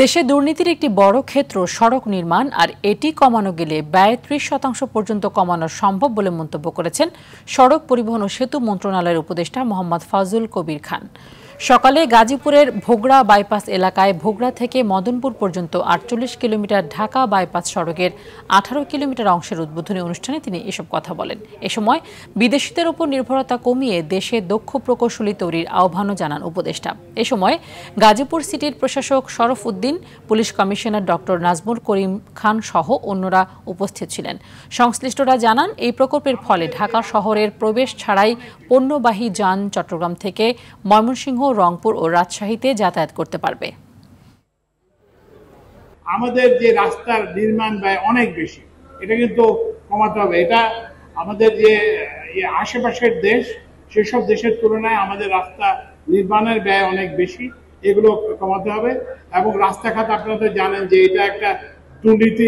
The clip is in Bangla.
দেশে দুর্নীতির একটি বড় ক্ষেত্র সড়ক নির্মাণ, আর এটি কমানো গেলে ব্যয় ৩০% পর্যন্ত কমানো সম্ভব বলে মন্তব্য করেছেন সড়ক পরিবহন ও সেতু মন্ত্রণালয়ের উপদেষ্টা মোহাম্মদ ফাজুল কবির খান। সকালে গাজীপুরের ভোগড়া বাইপাস এলাকায় ভোগড়া থেকে মদনপুর পর্যন্ত ৪৮ কিলোমিটার ঢাকা বাইপাস সড়কের ১৮ কিলোমিটার অংশের উদ্বোধনী অনুষ্ঠানে তিনি এসব কথা বলেন। এ সময় বিদেশিদের উপর নির্ভরতা কমিয়ে দেশে দক্ষ প্রকৌশলী তৈরির আহ্বানও জানান উপদেষ্টা। এ সময় গাজীপুর সিটির প্রশাসক Sharaf Uddin, police commissioner doctor Nazmul Karim Khan সহ অন্যরা উপস্থিত ছিলেন। সংশ্লিষ্টরা জানান, এই প্রকল্পের ফলে ঢাকা শহরের প্রবেশ ছাড়াই পণ্যবাহী যান চট্টগ্রাম থেকে ময়মনসিংহ, রংপুর ও রাজশাহীতে যাতায়াত করতে পারবে। আমাদের যে রাস্তার নির্মাণ ব্যয় অনেক বেশি, এটা কিন্তু কমাতে হবে। এটা আমাদের যে আশেপাশের দেশ, সেসব দেশের তুলনায় আমাদের রাস্তা নির্মাণের ব্যয় অনেক বেশি, এগুলো কমাতে হবে। এবং রাস্তাঘাট আপনারা জানেন যে এটা একটা দুর্নীতি